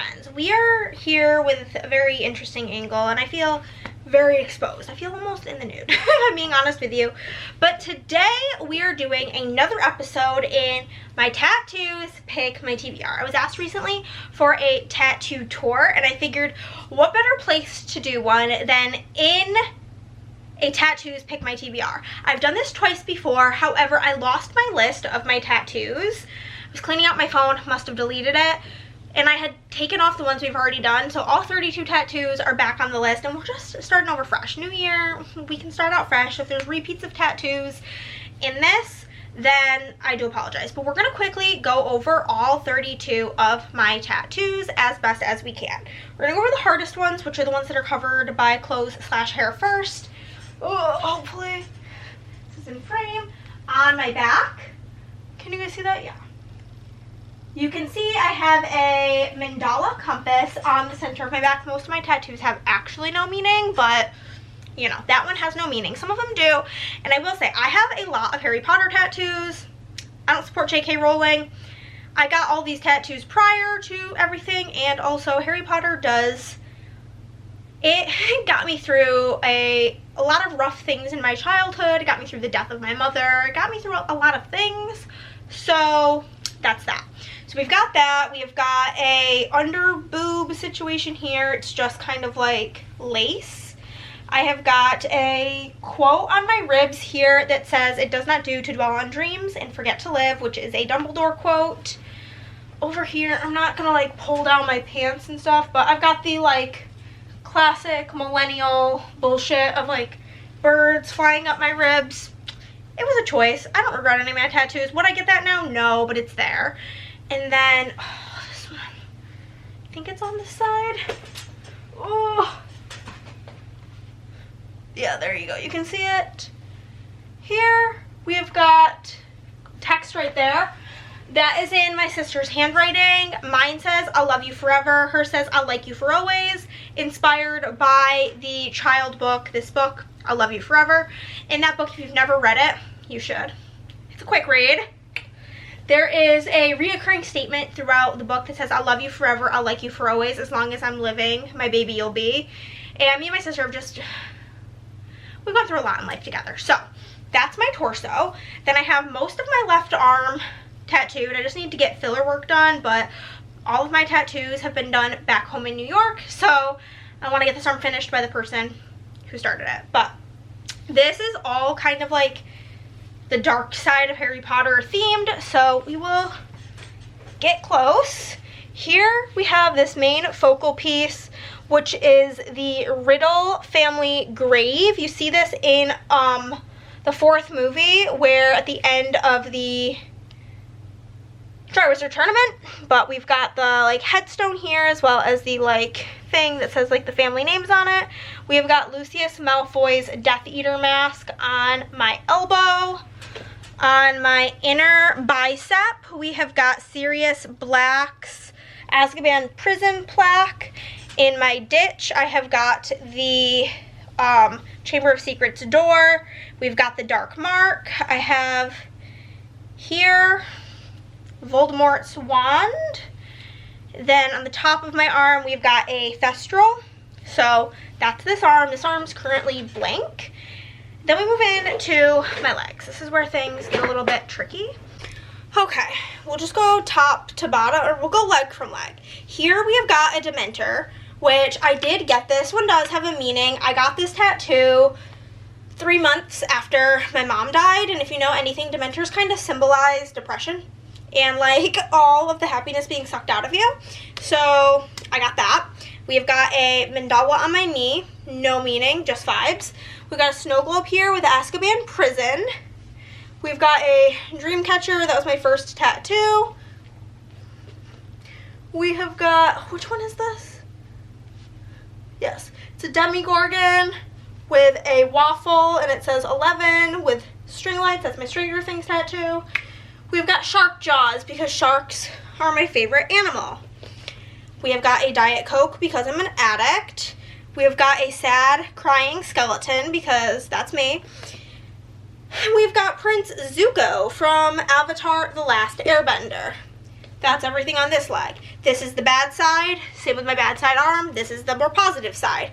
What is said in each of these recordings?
friends. We are here with a very interesting angle, and I feel very exposed. I feel almost in the nude, if I'm being honest with you. But today we are doing another episode in my tattoos pick my TBR. I was asked recently for a tattoo tour, and I figured what better place to do one than in a tattoos pick my TBR. I've done this twice before, however I lost my list of my tattoos. I was cleaning out my phone, must have deleted it, and I had taken off the ones we've already done, so all 32 tattoos are back on the list, and we're just starting over fresh. New year, we can start out fresh. If there's repeats of tattoos in this, then I do apologize. But we're going to quickly go over all 32 of my tattoos as best as we can. We're going to go over the hardest ones, which are the ones that are covered by clothes/hair first. Oh, hopefully this is in frame. On my back, can you guys see that? Yeah. You can see I have a mandala compass on the center of my back. Most of my tattoos have actually no meaning, but you know, that one has no meaning. Some of them do. And I will say, I have a lot of Harry Potter tattoos. I don't support JK Rowling. I got all these tattoos prior to everything, and also Harry Potter it got me through a lot of rough things in my childhood. It got me through the death of my mother. It got me through a lot of things. So that's that. So we've got that. We've got a under boob situation here. It's just kind of like lace. I have got a quote on my ribs here that says, "It does not do to dwell on dreams and forget to live," which is a Dumbledore quote. Over here, I'm not gonna like pull down my pants and stuff, but I've got the like classic millennial bullshit of like birds flying up my ribs. It was a choice. I don't regret any of my tattoos. Would I get that now? No, but it's there. And then, oh, this one, I think it's on this side. Oh, yeah, there you go. You can see it. Here, we have got text right there. That is in my sister's handwriting. Mine says, "I'll love you forever." Hers says, "I'll like you for always." Inspired by the child book, this book, "I'll love you forever." In that book, if you've never read it, you should. It's a quick read. There is a reoccurring statement throughout the book that says, "I'll love you forever, I'll like you for always, as long as I'm living, my baby you'll be." And me and my sister have we've gone through a lot in life together. So that's my torso. Then I have most of my left arm tattooed. I just need to get filler work done, but all of my tattoos have been done back home in New York, so I want to get this arm finished by the person who started it. But this is all kind of like the dark side of Harry Potter themed, so we will get close. Here we have this main focal piece, which is the Riddle family grave. You see this in the fourth movie, where at the end of the Triwizard Tournament, but we've got the like headstone here, as well as the like thing that says like the family names on it. We have got Lucius Malfoy's Death Eater mask on my elbow. On my inner bicep, we have got Sirius Black's Azkaban prison plaque. In my ditch, I have got the Chamber of Secrets door. We've got the Dark Mark. I have here Voldemort's wand. Then on the top of my arm, we've got a Thestral. So that's this arm. This arm's currently blank. Then we move into my legs. This is where things get a little bit tricky. Okay, we'll just go top to bottom, or we'll go leg from leg. Here we have got a Dementor, which I did get. This one does have a meaning. I got this tattoo 3 months after my mom died, and if you know anything, Dementors kind of symbolize depression and like all of the happiness being sucked out of you. So I got that. We've got a mandala on my knee, no meaning, just vibes. We've got a Snowglobe here with Azkaban prison. We've got a dream catcher. That was my first tattoo. We have got, which one is this? Yes, it's a Demigorgon with a waffle, and it says 11 with string lights. That's my Stranger Things tattoo. We've got shark jaws because sharks are my favorite animal. We have got a Diet Coke because I'm an addict. We have got a sad crying skeleton because that's me. We've got Prince Zuko from Avatar: The Last Airbender. That's everything on this leg. This is the bad side. Same with my bad side arm. This is the more positive side.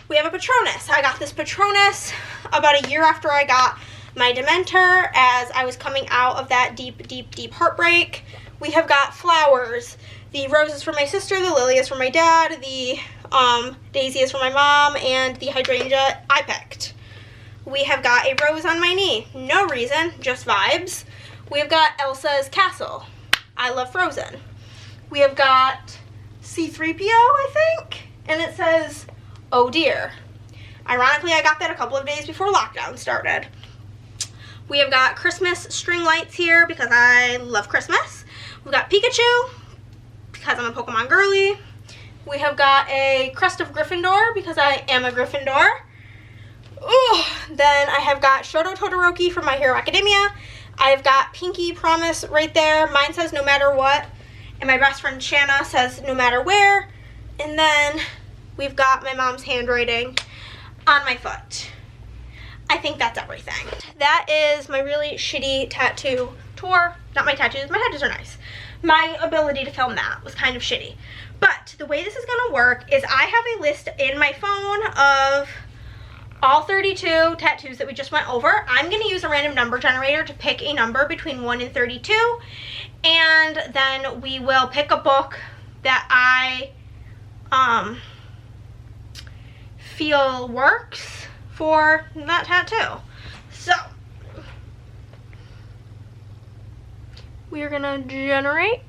We have a Patronus. I got this Patronus about a year after I got my Dementor, as I was coming out of that deep, deep, deep heartbreak. We have got flowers. The rose is for my sister, the lily is for my dad, the daisy is for my mom, and the hydrangea I picked. We have got a rose on my knee. No reason, just vibes. We have got Elsa's castle. I love Frozen. We have got C-3PO, I think, and it says, oh dear. Ironically, I got that a couple of days before lockdown started. We have got Christmas string lights here because I love Christmas. We've got Pikachu because I'm a Pokemon girly. We have got a crest of Gryffindor because I am a Gryffindor. Ooh, then I have got Shoto Todoroki from My Hero Academia. I've got Pinky Promise right there. Mine says no matter what. And my best friend Shanna says no matter where. And then we've got my mom's handwriting on my foot. I think that's everything. That is my really shitty tattoo tour. Not my tattoos. My tattoos are nice. My ability to film that was kind of shitty. But the way this is going to work is I have a list in my phone of all 32 tattoos that we just went over. I'm going to use a random number generator to pick a number between 1 and 32. And then we will pick a book that I feel works for that tattoo. So we're gonna generate,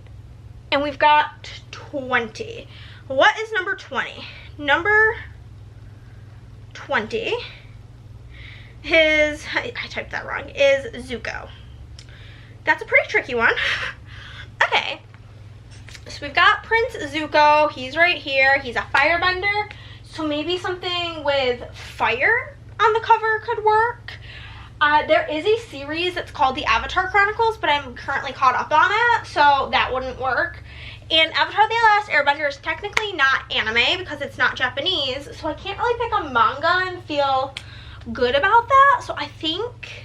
and we've got 20. What is number 20? Number 20 is, I typed that wrong, is Zuko. That's a pretty tricky one. Okay, so we've got Prince Zuko. He's right here. He's a firebender, so maybe something with fire on the cover could work. There is a series that's called the Avatar Chronicles, but I'm currently caught up on it, so that wouldn't work. And Avatar: The Last Airbender is technically not anime because it's not Japanese, so I can't really pick a manga and feel good about that. So I think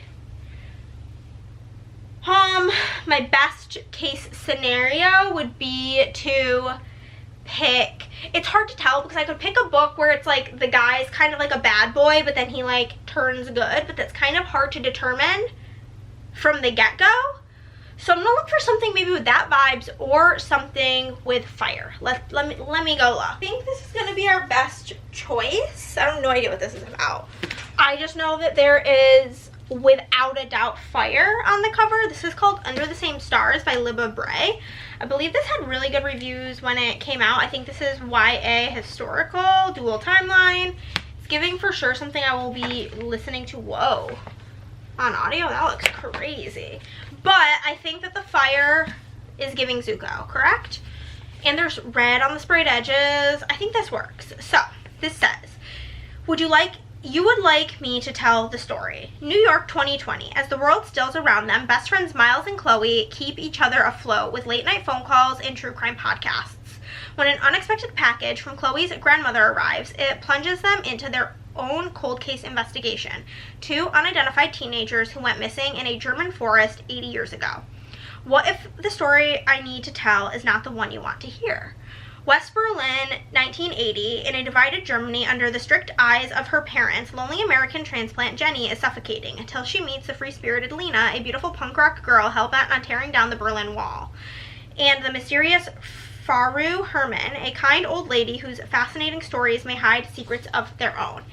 my best case scenario would be to pick, it's hard to tell because I could pick a book where it's like the guy's kind of like a bad boy, but then he like turns good, but that's kind of hard to determine from the get-go. So I'm gonna look for something maybe with that vibes or something with fire. Let me go look. I think this is gonna be our best choice. I have no idea what this is about. I just know that there is without a doubt fire on the cover. This is called Under the Same Stars by Libba Bray. I believe this had really good reviews when it came out. I think this is YA historical, dual timeline. It's giving for sure something I will be listening to. Whoa. On audio, that looks crazy. But I think that the fire is giving Zuko, correct? And there's red on the sprayed edges. I think this works. So, this says, you would like me to tell the story. New York 2020. As the world stills around them, best friends Miles and Chloe keep each other afloat with late night phone calls and true crime podcasts. When an unexpected package from Chloe's grandmother arrives, it plunges them into their own cold case investigation. 2 unidentified teenagers who went missing in a German forest 80 years ago. What if the story I need to tell is not the one you want to hear? West Berlin, 1980, in a divided Germany under the strict eyes of her parents, lonely American transplant Jenny is suffocating until she meets the free-spirited Lena, a beautiful punk rock girl hell-bent on tearing down the Berlin Wall, and the mysterious Faru Herman, a kind old lady whose fascinating stories may hide secrets of their own.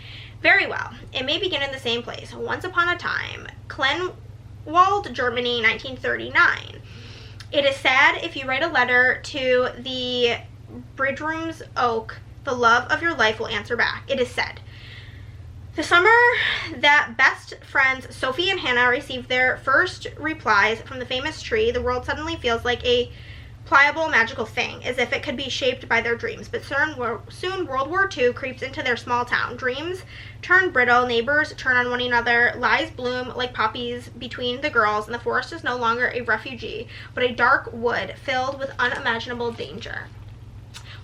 Very well. It may begin in the same place. Once upon a time, Klenwald, Germany, 1939. It is sad if you write a letter to the Bridrum's Oak, the love of your life will answer back. It is said. The summer that best friends Sophie and Hannah received their first replies from the famous tree, the world suddenly feels like a pliable, magical thing, as if it could be shaped by their dreams. But soon World War II creeps into their small town. Dreams turn brittle, neighbors turn on one another, lies bloom like poppies between the girls, and the forest is no longer a refugee, but a dark wood filled with unimaginable danger.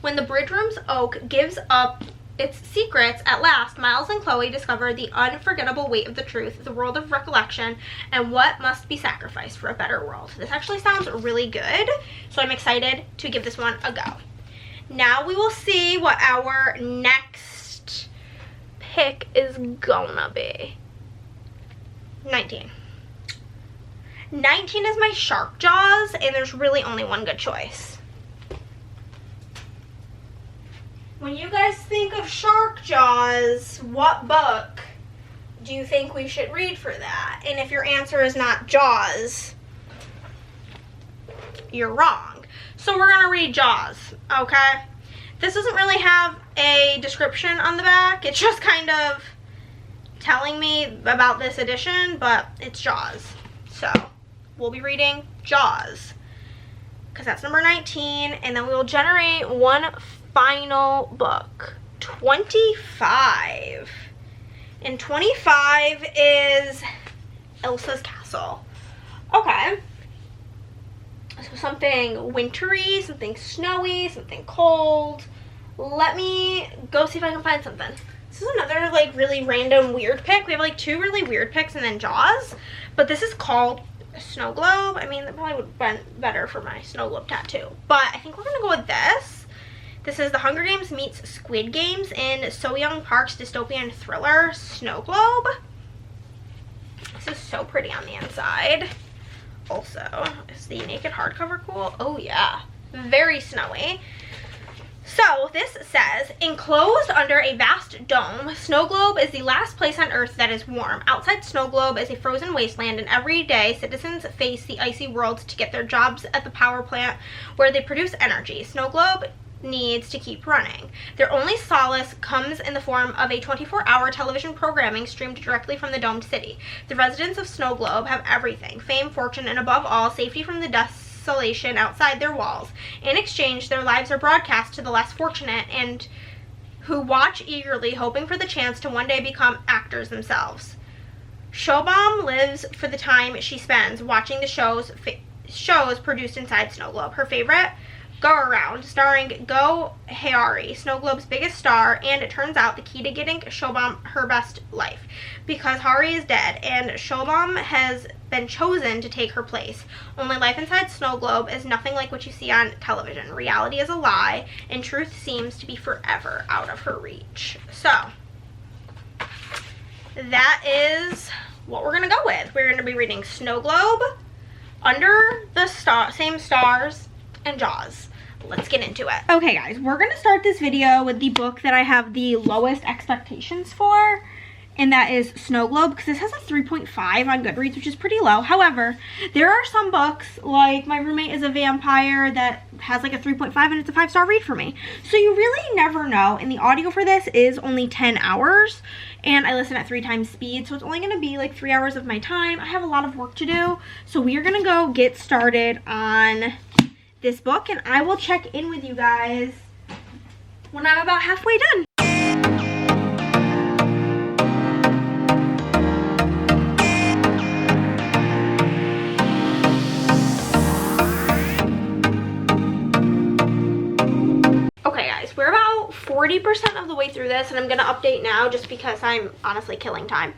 When the Bridrum's Oak gives up its secrets, at last, Miles and Chloe discover the unforgettable weight of the truth, the world of recollection, and what must be sacrificed for a better world. This actually sounds really good, so I'm excited to give this one a go. Now we will see what our next pick is gonna be. 19. 19 is my Shark Jaws, and there's really only one good choice. When you guys think of Shark Jaws, what book do you think we should read for that? And if your answer is not Jaws, you're wrong. So we're gonna read Jaws, okay? This doesn't really have a description on the back. It's just kind of telling me about this edition, but it's Jaws. So we'll be reading Jaws because that's number 19, and then we will generate one final book. 25. And 25 is Elsa's Castle. Okay. So something wintry, something snowy, something cold. Let me go see if I can find something. This is another like really random weird pick. We have like 2 really weird picks and then Jaws. But this is called Snowglobe. I mean, that probably would have been better for my Snowglobe tattoo. But I think we're going to go with this. This is The Hunger Games meets Squid Games in Soyoung Park's dystopian thriller, Snowglobe. This is so pretty on the inside. Also, is the naked hardcover cool? Oh yeah, very snowy. So this says, enclosed under a vast dome, Snowglobe is the last place on Earth that is warm. Outside Snowglobe is a frozen wasteland, and every day citizens face the icy world to get their jobs at the power plant where they produce energy. Snowglobe needs to keep running. Their only solace comes in the form of a 24-hour television programming streamed directly from the domed city. The residents of Snowglobe have everything: fame, fortune, and above all, safety from the desolation outside their walls. In exchange, their lives are broadcast to the less fortunate and who watch eagerly, hoping for the chance to one day become actors themselves. Shobam lives for the time she spends watching the shows produced inside Snowglobe. Her favorite, Go Around, starring Go Haori, Snowglobe's biggest star, and it turns out the key to getting Shobam her best life, because Hari is dead and Shobam has been chosen to take her place. Only life inside Snowglobe is nothing like what you see on television. Reality is a lie, and truth seems to be forever out of her reach. So that is what we're gonna go with. We're gonna be reading Snowglobe, Under the Same Stars, and Jaws. Let's get into it. Okay guys, we're gonna start this video with the book that I have the lowest expectations for, and that is Snowglobe, because this has a 3.5 on Goodreads, which is pretty low. However, there are some books, like My Roommate is a Vampire, that has like a 3.5 and it's a 5-star read for me. So you really never know, and the audio for this is only 10 hours, and I listen at 3 times speed, so it's only gonna be like 3 hours of my time. I have a lot of work to do, so we are gonna go get started on this book, and I will check in with you guys when I'm about halfway done. Okay guys, we're about 40% of the way through this, and I'm gonna update now just because I'm honestly killing time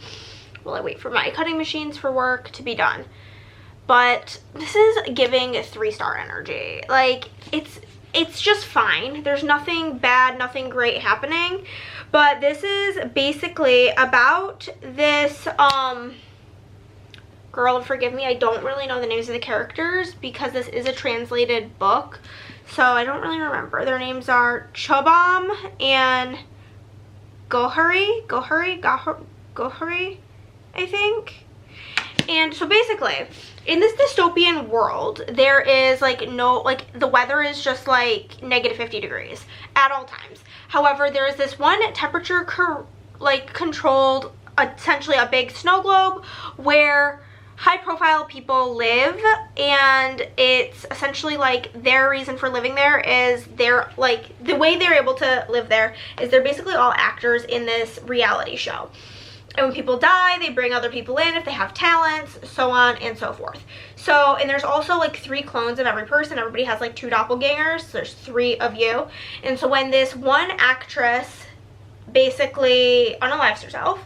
while I wait for my cutting machines for work to be done. But this is giving 3-star energy. Like, it's just fine. There's nothing bad, nothing great happening. But this is basically about this, girl, forgive me, I don't really know the names of the characters because this is a translated book. So I don't really remember. Their names are Chobam and Gohari, I think. And so basically, in this dystopian world, there is like the weather is just like -50 degrees at all times. However, there is this one temperature controlled, essentially a big snow globe where high profile people live, and it's essentially like their reason for living there is they're like, the way they're able to live there is they're basically all actors in this reality show. And when people die, they bring other people in if they have talents, so on and so forth. So, and there's also like 3 clones of every person. Everybody has like 2 doppelgangers. So there's 3 of you. And so when this one actress basically unalives herself.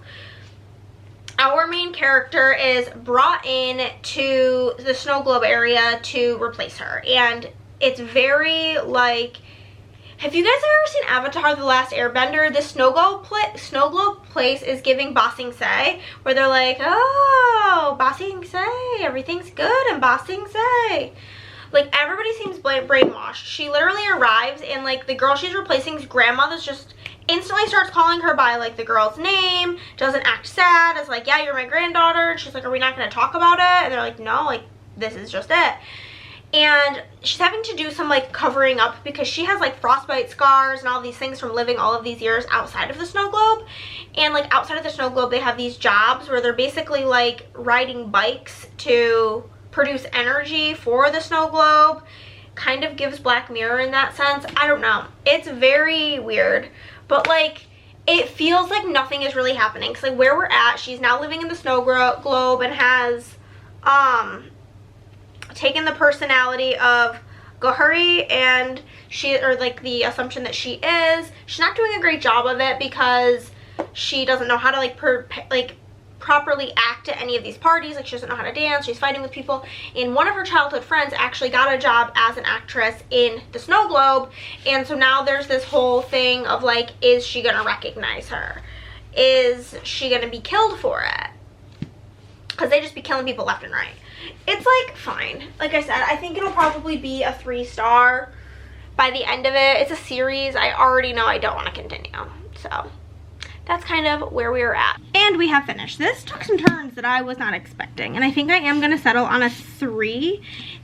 Our main character is brought in to the Snowglobe area to replace her, and it's very like, have you guys ever seen Avatar: The Last Airbender? The Snowglobe place is giving Ba Sing Se, where they're like, oh, Ba Sing Se, everything's good in Ba Sing Se. Like, everybody seems brainwashed. She literally arrives, and like the girl she's replacing's grandmother's just instantly starts calling her by like the girl's name, doesn't act sad, is like, yeah, you're my granddaughter. And she's like, are we not going to talk about it? And they're like, no, like, this is just it. And she's having to do some like covering up because she has like frostbite scars and all these things from living all of these years outside of the Snowglobe. And like outside of the Snowglobe, they have these jobs where they're basically like riding bikes to produce energy for the Snowglobe. Kind of gives Black Mirror in that sense. I don't know. It's very weird. But like, it feels like nothing is really happening. Because like where we're at, she's now living in the Snowglobe and has taken the personality of Gohuri, and or like the assumption that she is. She's not doing a great job of it because she doesn't know how to like properly act at any of these parties. Like, she doesn't know how to dance. She's fighting with people. And one of her childhood friends actually got a job as an actress in the Snowglobe, and so now there's this whole thing of like, is she gonna recognize her? Is she gonna be killed for it? Because they just be killing people left and right. It's like fine. Like I said, I think it'll probably be a 3-star by the end of it. It's a series. I already know I don't want to continue. So that's kind of where we are at. And we have finished. This took some turns that I was not expecting, and I think I am going to settle on a 3.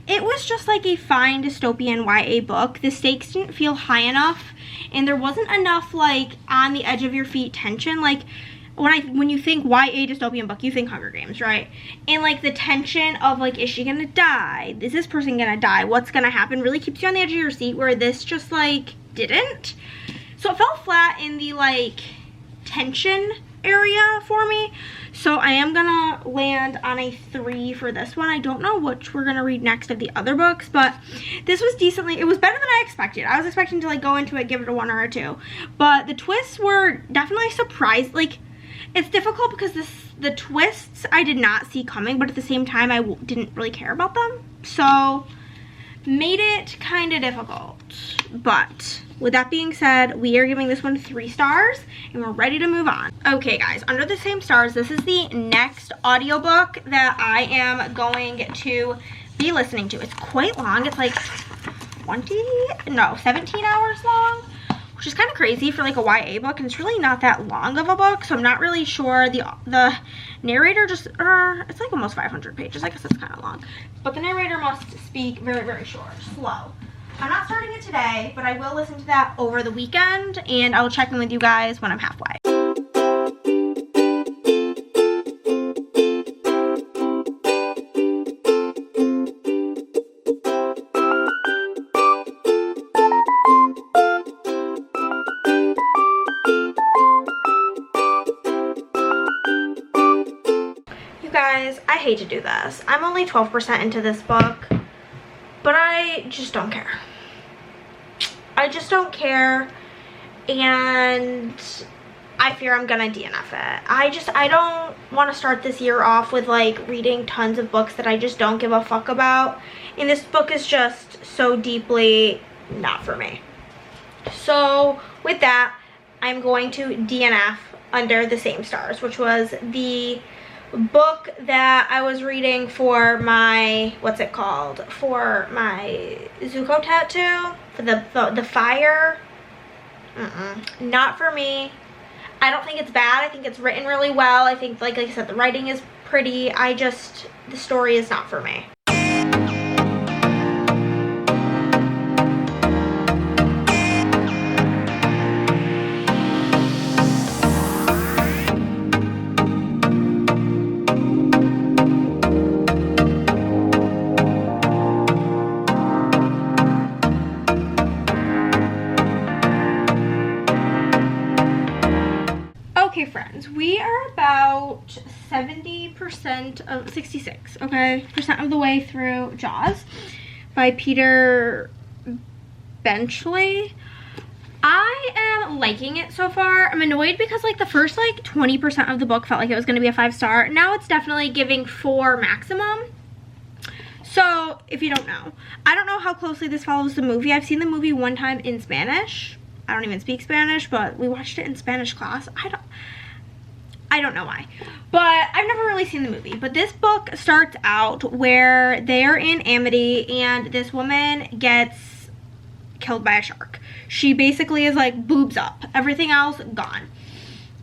It was just like a fine dystopian YA book. The stakes didn't feel high enough, and there wasn't enough like on the edge of your feet tension. Like, when you think YA dystopian book, you think Hunger Games, right? And like the tension of like, is she gonna die? Is this person gonna die? What's gonna happen? Really keeps you on the edge of your seat, where this just like didn't. So it fell flat in the like tension area for me. So I am gonna land on a 3 for this one. I don't know which we're gonna read next of the other books, but this was it was better than I expected. I was expecting to like go into it, give it a 1 or a 2, but the twists were definitely surprised. Like, it's difficult because the twists I did not see coming, but at the same time I didn't really care about them, so made it kind of difficult. But with that being said, we are giving this one 3 stars, and we're ready to move on. Okay guys, under the same stars, this is the next audiobook that I am going to be listening to. It's quite long. It's like 17 hours long, which is kind of crazy for like a YA book, and it's really not that long of a book, so I'm not really sure. The narrator just, it's like almost 500 pages. I guess it's kind of long, but the narrator must speak very, very short, slow. I'm not starting it today, but I will listen to that over the weekend, and I will check in with you guys when I'm halfway. Guys, I hate to do this. I'm only 12% into this book, but I just don't care. I just don't care, and I fear I'm gonna DNF it. I don't want to start this year off with like reading tons of books that I just don't give a fuck about, and this book is just so deeply not for me. So with that, I'm going to DNF under the same stars, which was the book that I was reading for my, what's it called, for my Zuko tattoo, for the fire. Not for me. I don't think it's bad. I think it's written really well. I think, like I said, the writing is pretty. The story is not for me. Okay friends, we are about 70% of 66, okay, percent of the way through Jaws by Peter Benchley. I am liking it so far. I'm annoyed because like the first like 20% of the book felt like it was going to be a 5-star. Now it's definitely giving 4 maximum. So if you don't know, I don't know how closely this follows the movie. I've seen the movie one time in Spanish. I don't even speak Spanish, but we watched it in Spanish class. I don't know why, but I've never really seen the movie. But this book starts out where they're in Amity and this woman gets killed by a shark. She basically is like boobs up, everything else gone.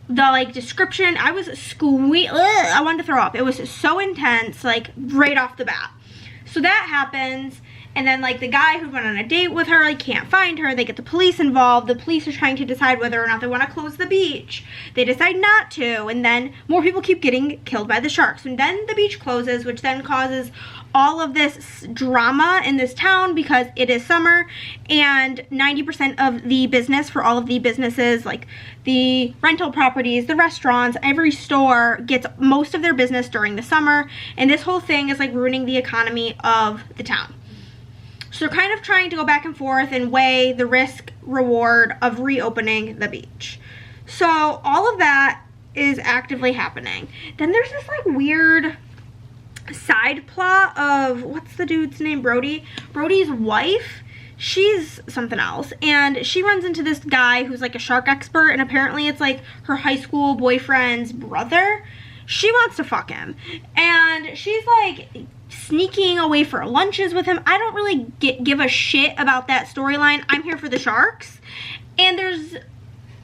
The like description, I was I wanted to throw up. It was so intense, like right off the bat. So that happens, and then like the guy who went on a date with her like can't find her. They get the police involved. The police are trying to decide whether or not they want to close the beach. They decide not to, and then more people keep getting killed by the sharks. And then the beach closes, which then causes all of this drama in this town because it is summer, and 90% of the business for all of the businesses, like the rental properties, the restaurants, every store gets most of their business during the summer, and this whole thing is like ruining the economy of the town. So they're kind of trying to go back and forth and weigh the risk reward of reopening the beach. So all of that is actively happening. Then there's this like weird side plot of, what's the dude's name? Brody's wife. She's something else, and she runs into this guy who's like a shark expert, and apparently it's like her high school boyfriend's brother. She wants to fuck him, and she's like sneaking away for lunches with him. I don't really give a shit about that storyline. I'm here for the sharks, and there's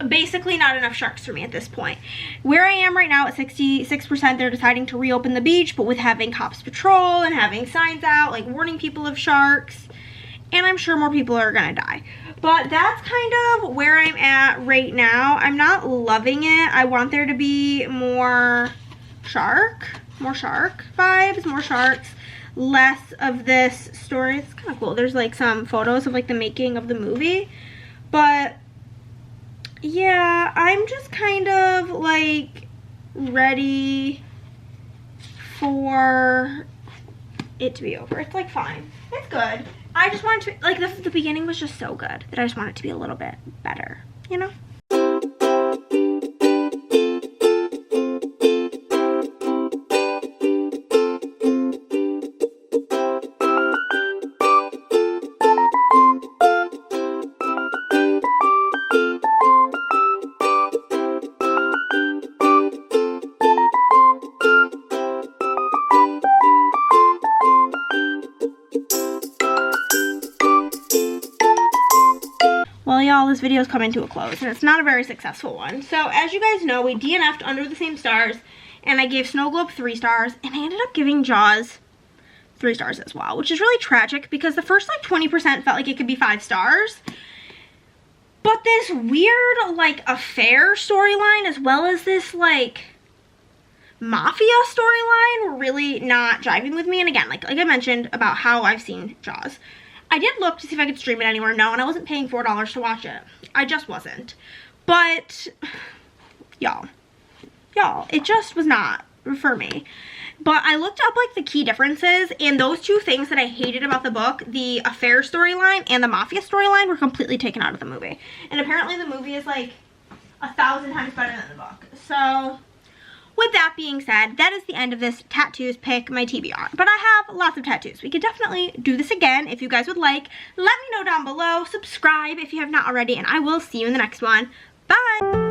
basically not enough sharks for me at this point. Where I am right now at 66%, they're deciding to reopen the beach, but with having cops patrol and having signs out like warning people of sharks, and I'm sure more people are gonna die. But that's kind of where I'm at right now. I'm not loving it. I want there to be more shark vibes, more sharks, less of this story. It's kind of cool. There's like some photos of like the making of the movie, but yeah, I'm just kind of like ready for it to be over. It's like fine. It's good. I just want it to, like the beginning was just so good that I just want it to be a little bit better, you know? Well, y'all, this video is coming to a close, and it's not a very successful one. So, as you guys know, we DNF'd under the same stars, and I gave Snowglobe 3 stars, and I ended up giving Jaws 3 stars as well, which is really tragic because the first, like, 20% felt like it could be 5 stars. But this weird, like, affair storyline, as well as this, like, mafia storyline were really not jiving with me. And again, like I mentioned about how I've seen Jaws. I did look to see if I could stream it anywhere. No, and I wasn't paying $4 to watch it. I just wasn't. But, y'all, it just was not for me. But I looked up, like, the key differences, and those 2 things that I hated about the book, the affair storyline and the mafia storyline, were completely taken out of the movie. And apparently the movie is, like, 1,000 times better than the book. So, with that being said, that is the end of this tattoos pick, my TBR. But I have lots of tattoos. We could definitely do this again if you guys would like. Let me know down below. Subscribe if you have not already, and I will see you in the next one. Bye!